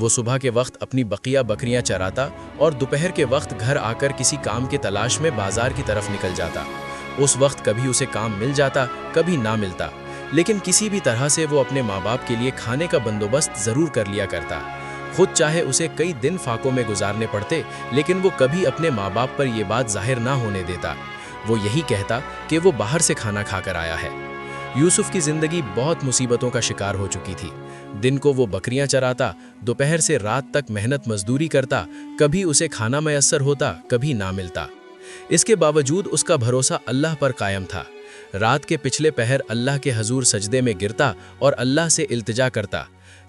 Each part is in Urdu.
وہ صبح کے وقت اپنی بقیہ بکریاں چراتا اور دوپہر کے وقت گھر آ کر کسی کام کی تلاش میں بازار کی طرف نکل جاتا۔ اس وقت کبھی اسے کام مل جاتا، کبھی نہ ملتا، لیکن کسی بھی طرح سے وہ اپنے ماں باپ کے لیے کھانے کا بندوبست ضرور کر لیا کرتا۔ خود چاہے اسے کئی دن فاقوں میں گزارنے پڑتے، لیکن وہ کبھی اپنے ماں باپ پر یہ بات ظاہر نہ ہونے دیتا۔ وہ یہی کہتا کہ وہ باہر سے کھانا کھا کر آیا ہے۔ یوسف کی زندگی بہت مصیبتوں کا شکار ہو چکی تھی۔ دن کو وہ بکریاں چراتا، دوپہر سے رات تک محنت مزدوری کرتا، کبھی اسے کھانا میسر ہوتا، کبھی نہ ملتا۔ اس کے باوجود اس کا بھروسہ اللہ پر قائم تھا۔ رات کے پچھلے پہر اللہ کے حضور سجدے میں گرتا اور اللہ سے التجا کرتا،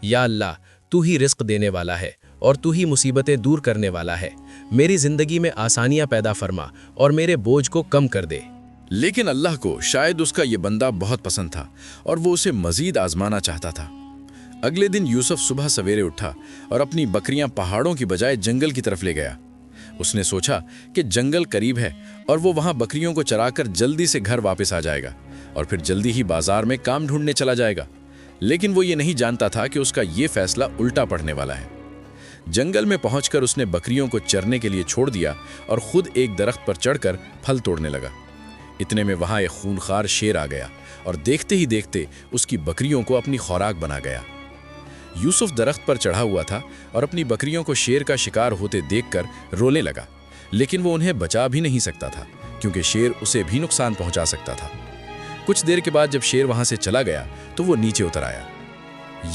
یا اللہ، تو ہی رزق دینے والا ہے اور تو ہی مصیبتیں دور کرنے والا ہے۔ میری زندگی میں آسانیاں پیدا فرما اور میرے بوجھ کو کم کر دے۔ لیکن اللہ کو شاید اس کا یہ بندہ بہت پسند تھا اور وہ اسے مزید آزمانا چاہتا تھا۔ اگلے دن یوسف صبح سویرے اٹھا اور اپنی بکریاں پہاڑوں کی بجائے جنگل کی طرف لے گیا۔ اس نے سوچا کہ جنگل قریب ہے اور وہ وہاں بکریوں کو چرا کر جلدی سے گھر واپس آ جائے گا اور پھر جلدی ہی بازار میں کام ڈھونڈنے چلا جائے گا۔ لیکن وہ یہ نہیں جانتا تھا کہ اس کا یہ فیصلہ الٹا پڑنے والا ہے۔ جنگل میں پہنچ کر اس نے بکریوں کو چرنے کے لیے چھوڑ دیا اور خود ایک درخت پر چڑھ کر پھل توڑنے لگا۔ اتنے میں وہاں ایک خونخوار شیر آ گیا اور دیکھتے ہی دیکھتے اس کی بکریوں کو اپنی خوراک بنا گیا۔ یوسف درخت پر چڑھا ہوا تھا اور اپنی بکریوں کو شیر کا شکار ہوتے دیکھ کر رونے لگا، لیکن وہ انہیں بچا بھی نہیں سکتا تھا کیونکہ شیر اسے بھی نقصان پہنچا سکتا تھا۔ کچھ دیر کے بعد جب شیر وہاں سے چلا گیا تو وہ نیچے اتر آیا۔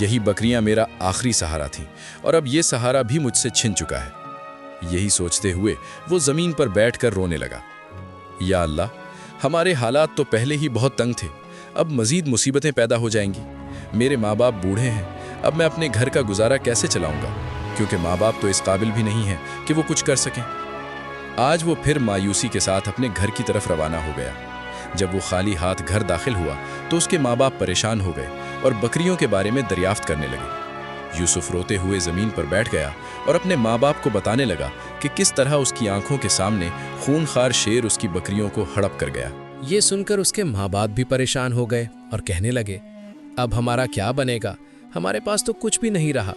یہی بکریاں میرا آخری سہارا تھیں اور اب یہ سہارا بھی مجھ سے چھن چکا ہے۔ یہی سوچتے ہوئے وہ زمین پر بیٹھ کر رونے لگا۔ یا اللہ، ہمارے حالات تو پہلے ہی بہت تنگ تھے، اب مزید مصیبتیں پیدا ہو جائیں گی۔ میرے ماں باپ بوڑھے ہیں، اب میں اپنے گھر کا گزارا کیسے چلاؤں گا، کیونکہ ماں باپ تو اس قابل بھی نہیں ہیں کہ وہ کچھ کر سکیں۔ آج وہ پھر مایوسی کے ساتھ اپنے گھر کی طرف روانہ ہو گیا۔ جب وہ خالی ہاتھ گھر داخل ہوا تو اس کے ماں باپ پریشان ہو گئے اور بکریوں کے بارے میں دریافت کرنے لگے۔ یوسف روتے ہوئے زمین پر بیٹھ گیا اور اپنے ماں باپ کو بتانے لگا کہ کس طرح اس کی آنکھوں کے سامنے خونخوار شیر اس کی بکریوں کو ہڑپ کر گیا۔ یہ سن کر اس کے ماں باپ بھی پریشان ہو گئے اور کہنے لگے، اب ہمارا کیا بنے گا؟ ہمارے پاس تو کچھ بھی نہیں رہا۔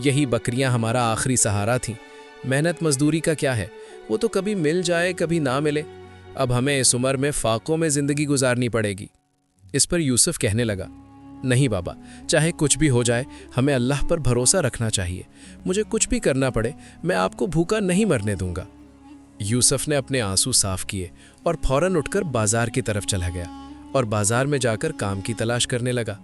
یہی بکریاں ہمارا آخری سہارا تھیں۔ محنت مزدوری کا کیا ہے، وہ تو کبھی مل جائے کبھی نہ ملے۔ اب ہمیں اس عمر میں فاقوں میں زندگی گزارنی پڑے گی۔ اس پر یوسف کہنے لگا، نہیں بابا، چاہے کچھ بھی ہو جائے ہمیں اللہ پر بھروسہ رکھنا چاہیے۔ مجھے کچھ بھی کرنا پڑے میں آپ کو بھوکا نہیں مرنے دوں گا۔ یوسف نے اپنے آنسو صاف کیے اور فوراً اٹھ کر بازار کی طرف چلا گیا اور بازار میں جا کر کام کی تلاش کرنے لگا۔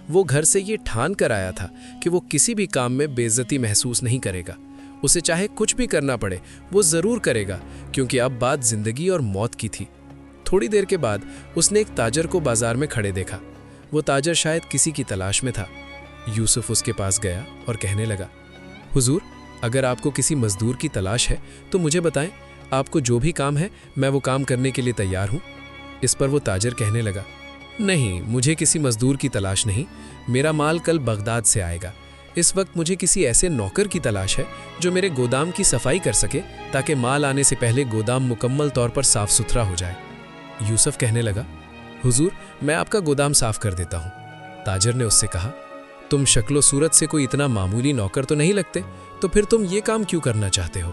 وہ گھر سے یہ ٹھان کر آیا تھا کہ وہ کسی بھی کام میں بے عزتی محسوس نہیں کرے گا۔ اسے چاہے کچھ بھی کرنا پڑے وہ ضرور کرے گا، کیونکہ اب بات زندگی اور موت کی تھی۔ تھوڑی دیر کے بعد اس نے ایک تاجر کو بازار میں کھڑے دیکھا۔ وہ تاجر شاید کسی کی تلاش میں تھا۔ یوسف اس کے پاس گیا اور کہنے لگا، حضور، اگر آپ کو کسی مزدور کی تلاش ہے تو مجھے بتائیں، آپ کو جو بھی کام ہے میں وہ کام کرنے کے لیے تیار ہوں۔ اس پر وہ تاجر کہنے لگا، نہیں، مجھے کسی مزدور کی تلاش نہیں، میرا مال کل بغداد سے آئے گا۔ اس وقت مجھے کسی ایسے نوکر کی تلاش ہے جو میرے گودام کی صفائی کر سکے تاکہ مال آنے سے پہلے گودام مکمل طور پر صاف ستھرا ہو جائے۔ یوسف کہنے لگا، حضور، میں آپ کا گودام صاف کر دیتا ہوں۔ تاجر نے اس سے کہا، تم شکل و صورت سے کوئی اتنا معمولی نوکر تو نہیں لگتے، تو پھر تم یہ کام کیوں کرنا چاہتے ہو؟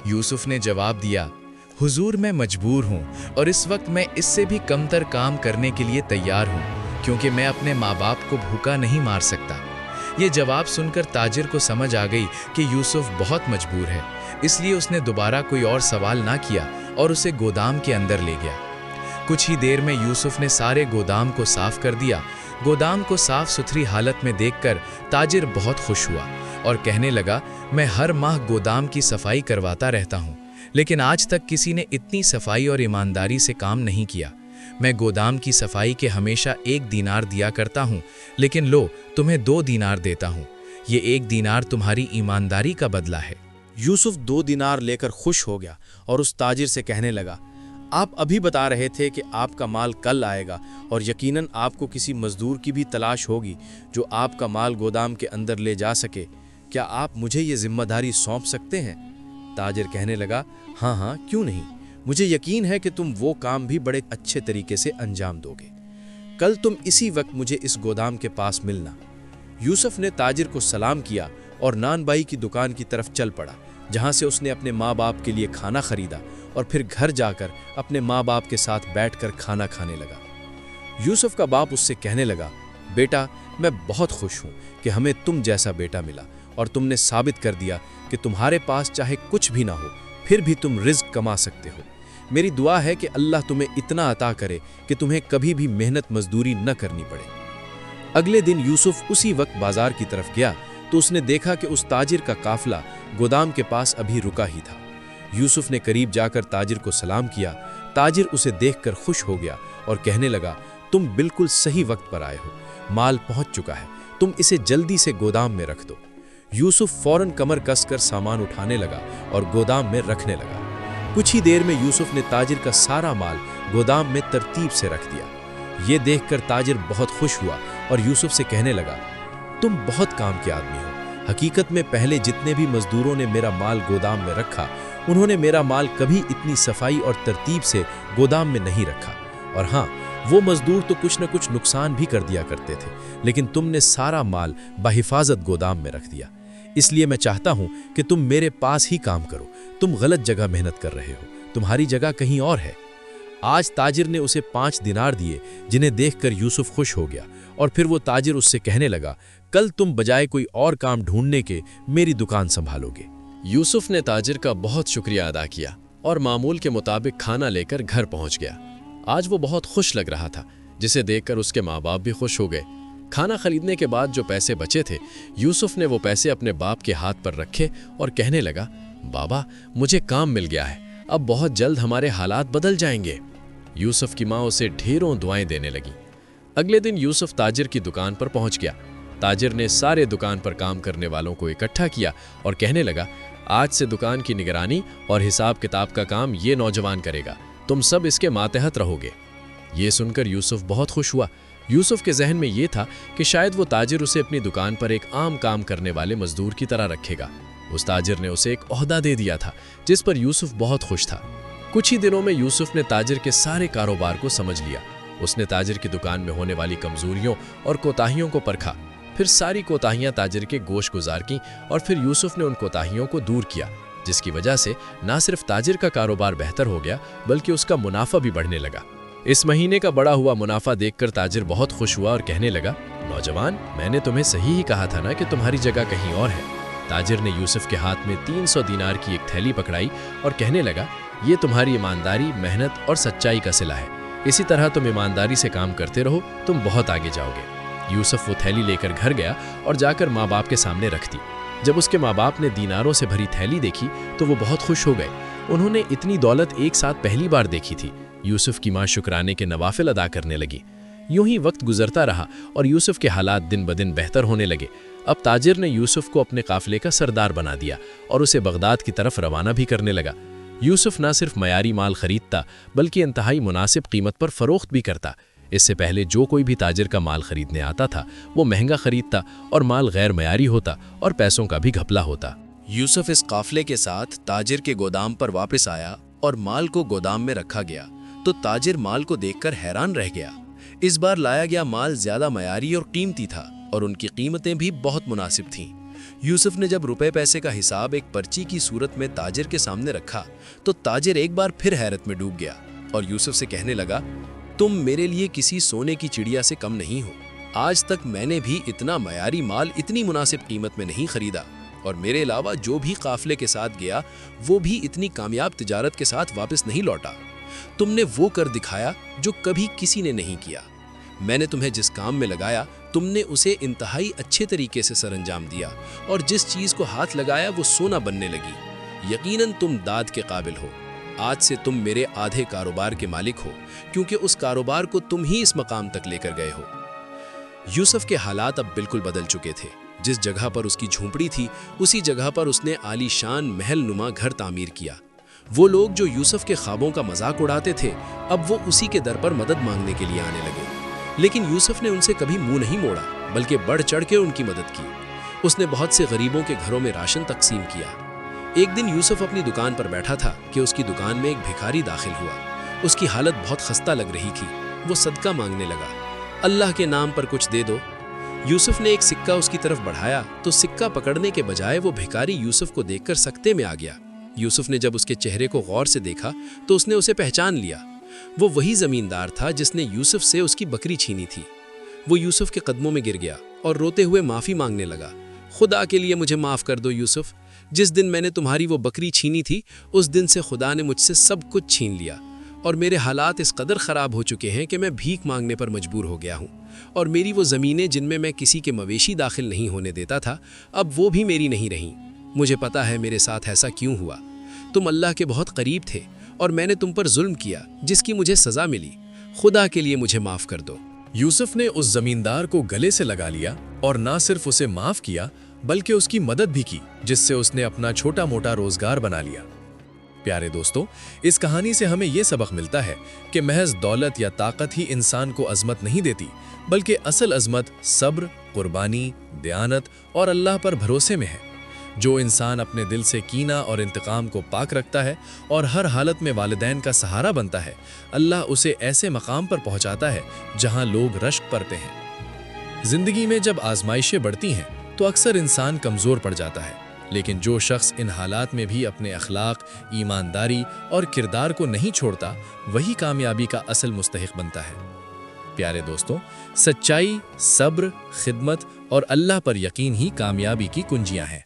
یوسف نے جواب دیا، حضور، میں مجبور ہوں اور اس وقت میں اس سے بھی کم تر کام کرنے کے لیے تیار ہوں، کیونکہ میں اپنے ماں باپ کو بھوکا نہیں مار سکتا۔ یہ جواب سن کر تاجر کو سمجھ آ گئی کہ یوسف بہت مجبور ہے، اس لیے اس نے دوبارہ کوئی اور سوال نہ کیا اور اسے گودام کے اندر لے گیا۔ کچھ ہی دیر میں یوسف نے سارے گودام کو صاف کر دیا۔ گودام کو صاف ستھری حالت میں دیکھ کر تاجر بہت خوش ہوا اور کہنے لگا، میں ہر ماہ گودام کی صفائی کرواتا رہتا ہوں، لیکن آج تک کسی نے اتنی صفائی اور ایمانداری سے کام نہیں کیا۔ میں گودام کی صفائی کے ہمیشہ 1 دینار دیا کرتا ہوں، لیکن لو، تمہیں 2 دینار دیتا ہوں۔ یہ 1 دینار تمہاری ایمانداری کا بدلہ ہے۔ یوسف 2 دینار لے کر خوش ہو گیا اور اس تاجر سے کہنے لگا، آپ ابھی بتا رہے تھے کہ آپ کا مال کل آئے گا اور یقیناً آپ کو کسی مزدور کی بھی تلاش ہوگی جو آپ کا مال گودام کے اندر لے جا سکے۔ کیا آپ مجھے یہ ذمہ داری سونپ سکتے ہیں؟ تاجر کہنے لگا، ہاں ہاں، کیوں نہیں، مجھے یقین ہے کہ تم وہ کام بھی بڑے اچھے طریقے سے انجام دو گے۔ کل تم اسی وقت مجھے اس گودام کے پاس ملنا۔ یوسف نے تاجر کو سلام کیا اور نان بائی کی دکان کی طرف چل پڑا، جہاں سے اس نے اپنے ماں باپ کے لیے کھانا خریدا اور پھر گھر جا کر اپنے ماں باپ کے ساتھ بیٹھ کر کھانا کھانے لگا۔ یوسف کا باپ اس سے کہنے لگا، بیٹا میں بہت خوش ہوں کہ ہمیں تم جیسا بیٹا ملا اور تم نے ثابت کر دیا کہ تمہارے پاس چاہے کچھ بھی نہ ہو پھر بھی تم رزق کما سکتے ہو۔ میری دعا ہے کہ اللہ تمہیں اتنا عطا کرے کہ تمہیں کبھی بھی محنت مزدوری نہ کرنی پڑے۔ اگلے دن یوسف اسی وقت بازار کی طرف گیا تو اس نے دیکھا کہ اس تاجر کا قافلہ گودام کے پاس ابھی رکا ہی تھا۔ یوسف نے قریب جا کر تاجر کو سلام کیا۔ تاجر اسے دیکھ کر خوش ہو گیا اور کہنے لگا، تم بالکل صحیح وقت پر آئے ہو، مال پہنچ چکا ہے، تم اسے جلدی سے گودام میں رکھ دو۔ یوسف فوراً کمر کس کر سامان اٹھانے لگا اور گودام میں رکھنے لگا۔ کچھ ہی دیر میں یوسف نے تاجر کا سارا مال گودام میں ترتیب سے رکھ دیا۔ یہ دیکھ کر تاجر بہت خوش ہوا اور یوسف سے کہنے لگا، تم بہت کام کے آدمی ہو۔ حقیقت میں پہلے جتنے بھی مزدوروں نے میرا مال گودام میں رکھا، انہوں نے میرا مال کبھی اتنی صفائی اور ترتیب سے گودام میں نہیں رکھا، اور ہاں وہ مزدور تو کچھ نہ کچھ نقصان بھی کر دیا کرتے تھے، لیکن تم نے سارا مال بحفاظت گودام میں رکھ دیا۔ اس لیے میں چاہتا ہوں کہ تم میرے پاس ہی کام کرو، تم غلط جگہ محنت کر رہے ہو، تمہاری جگہ کہیں اور ہے۔ آج تاجر نے اسے 5 دینار دیے، جنہیں دیکھ کر یوسف خوش ہو گیا، اور پھر وہ تاجر اس سے کہنے لگا، کل تم بجائے کوئی اور کام ڈھونڈنے کے میری دکان سنبھالو گے۔ یوسف نے تاجر کا بہت شکریہ ادا کیا اور معمول کے مطابق کھانا لے کر گھر پہنچ گیا۔ آج وہ بہت خوش لگ رہا تھا، جسے دیکھ کر اس کے ماں باپ بھی خوش ہو گئے۔ کھانا خریدنے کے بعد جو پیسے بچے تھے، یوسف نے وہ پیسے اپنے باپ کے ہاتھ پر رکھے اور کہنے لگا، بابا مجھے کام مل گیا ہے، اب بہت جلد ہمارے حالات بدل جائیں گے۔ یوسف کی ماں اسے ڈھیروں دعائیں دینے لگی۔ اگلے دن یوسف تاجر کی دکان پر پہنچ گیا۔ تاجر نے سارے دکان پر کام کرنے والوں کو اکٹھا کیا اور کہنے لگا، آج سے دکان کی نگرانی اور حساب کتاب کا کام یہ نوجوان کرے گا، تم سب اس کے ماتحت رہو گے۔ یہ سن کر یوسف بہت خوش ہوا۔ یوسف کے ذہن میں یہ تھا کہ شاید وہ تاجر اسے اپنی دکان پر ایک عام کام کرنے والے مزدور کی طرح رکھے گا۔ اس تاجر نے اسے ایک عہدہ دے دیا تھا، جس پر یوسف بہت خوش تھا۔ کچھ ہی دنوں میں یوسف نے تاجر کے سارے کاروبار کو سمجھ لیا۔ اس نے تاجر کی دکان میں ہونے والی کمزوریوں اور کوتاہیوں کو پرکھا، پھر ساری کوتاہیاں تاجر کے گوش گزار کیں اور پھر یوسف نے ان کوتاہیوں کو دور کیا، جس کی وجہ سے نہ صرف تاجر کا کاروبار بہتر ہو گیا بلکہ اس کا منافع بھی بڑھنے لگا۔ اس مہینے کا بڑا ہوا منافع دیکھ کر تاجر بہت خوش ہوا اور کہنے لگا، نوجوان میں نے تمہیں صحیح ہی کہا تھا نا کہ تمہاری جگہ کہیں اور ہے۔ تاجر نے یوسف کے ہاتھ میں 300 دینار کی ایک تھیلی پکڑائی اور کہنے لگا، یہ تمہاری ایمانداری، محنت اور سچائی کا صلہ ہے، اسی طرح تم ایمانداری سے کام کرتے رہو، تم بہت آگے جاؤ گے۔ یوسف وہ تھیلی لے کر گھر گیا اور جا کر ماں باپ کے سامنے رکھ دی۔ جب اس کے ماں باپ نے دیناروں سے بھری تھیلی دیکھی تو وہ بہت خوش ہو گئے۔ انہوں نے اتنی دولت ایک ساتھ پہلی بار دیکھی تھی۔ یوسف کی ماں شکرانے کے نوافل ادا کرنے لگی۔ یوں ہی وقت گزرتا رہا اور یوسف کے حالات دن بدن بہتر ہونے لگے۔ اب تاجر نے یوسف کو اپنے قافلے کا سردار بنا دیا اور اسے بغداد کی طرف روانہ بھی کرنے لگا۔ یوسف نہ صرف معیاری مال خریدتا بلکہ انتہائی مناسب قیمت پر فروخت بھی کرتا۔ اس سے پہلے جو کوئی بھی تاجر کا مال خریدنے آتا تھا وہ مہنگا خریدتا اور مال غیر معیاری ہوتا اور پیسوں کا بھی گھپلا ہوتا۔ یوسف اس قافلے کے ساتھ تاجر کے گودام پر واپس آیا اور مال کو گودام میں رکھا گیا تو تاجر مال کو دیکھ کر حیران رہ گیا۔ اس بار لایا گیا مال زیادہ معیاری اور قیمتی تھا اور ان کی قیمتیں بھی بہت مناسب تھیں۔ یوسف نے جب روپے پیسے کا حساب ایک پرچی کی صورت میں تاجر کے سامنے رکھا تو تاجر ایک بار پھر حیرت میں ڈوب گیا اور یوسف سے کہنے لگا، تم میرے لیے کسی سونے کی چڑیا سے کم نہیں ہو۔ آج تک میں نے بھی اتنا معیاری مال اتنی مناسب قیمت میں نہیں خریدا، اور میرے علاوہ جو بھی قافلے کے ساتھ گیا وہ بھی اتنی کامیاب تجارت کے ساتھ واپس نہیں لوٹا۔ تم نے وہ کر دکھایا جو کبھی کسی نے نہیں کیا۔ میں نے تمہیں جس کام میں لگایا تم نے اسے انتہائی اچھے طریقے سے سر انجام دیا، اور جس چیز کو ہاتھ لگایا وہ سونا بننے لگی۔ یقیناً تم داد کے قابل ہو۔ آج سے تم میرے آدھے کاروبار کے مالک ہو، کیونکہ اس کاروبار کو تم ہی اس مقام تک لے کر گئے ہو۔ یوسف کے حالات اب بالکل بدل چکے تھے۔ جس جگہ پر اس کی جھونپڑی تھی اسی جگہ پر اس نے عالی شان محل نما گھر تعمیر کیا۔ وہ لوگ جو یوسف کے خوابوں کا مذاق اڑاتے تھے اب وہ اسی کے در پر مدد مانگنے کے لیے آنے لگے، لیکن یوسف نے ان سے کبھی منہ نہیں موڑا بلکہ بڑھ چڑھ کے ان کی مدد کی۔ اس نے بہت سے غریبوں کے گھروں میں راشن تقسیم کیا۔ ایک دن یوسف اپنی دکان پر بیٹھا تھا کہ اس کی دکان میں ایک بھکاری داخل ہوا۔ اس کی حالت بہت خستہ لگ رہی تھی۔ وہ صدقہ مانگنے لگا، اللہ کے نام پر کچھ دے دو۔ یوسف نے ایک سکہ اس کی طرف بڑھایا تو سکہ پکڑنے کے بجائے وہ بھکاری یوسف کو دیکھ کر سکتے میں آ گیا۔ یوسف نے جب اس کے چہرے کو غور سے دیکھا تو اس نے اسے پہچان لیا۔ وہ وہی زمیندار تھا جس نے یوسف سے اس کی بکری چھینی تھی۔ وہ یوسف کے قدموں میں گر گیا اور روتے ہوئے معافی مانگنے لگا۔ خدا کے لیے مجھے معاف کر دو یوسف، جس دن میں نے تمہاری وہ بکری چھینی تھی اس دن سے خدا نے مجھ سے سب کچھ چھین لیا، اور میرے حالات اس قدر خراب ہو چکے ہیں کہ میں بھیک مانگنے پر مجبور ہو گیا ہوں، اور میری وہ زمینیں جن میں کسی کے مویشی داخل نہیں ہونے دیتا تھا اب وہ بھی میری نہیں رہیں۔ مجھے پتا ہے میرے ساتھ ایسا کیوں ہوا۔ تم اللہ کے بہت قریب تھے اور میں نے تم پر ظلم کیا جس کی مجھے سزا ملی۔ خدا کے لیے مجھے معاف کر دو۔ یوسف نے اس زمیندار کو گلے سے لگا لیا اور نہ صرف اسے معاف کیا بلکہ اس کی مدد بھی کی، جس سے اس نے اپنا چھوٹا موٹا روزگار بنا لیا۔ پیارے دوستو، اس کہانی سے ہمیں یہ سبق ملتا ہے کہ محض دولت یا طاقت ہی انسان کو عظمت نہیں دیتی، بلکہ اصل عظمت صبر، قربانی، دیانت اور اللہ پر بھروسے میں ہے۔ جو انسان اپنے دل سے کینہ اور انتقام کو پاک رکھتا ہے اور ہر حالت میں والدین کا سہارا بنتا ہے، اللہ اسے ایسے مقام پر پہنچاتا ہے جہاں لوگ رشک پڑتے ہیں۔ زندگی میں جب آزمائشیں بڑھتی ہیں تو اکثر انسان کمزور پڑ جاتا ہے، لیکن جو شخص ان حالات میں بھی اپنے اخلاق، ایمانداری اور کردار کو نہیں چھوڑتا، وہی کامیابی کا اصل مستحق بنتا ہے۔ پیارے دوستو، سچائی، صبر، خدمت اور اللہ پر یقین ہی کامیابی کی کنجیاں ہیں۔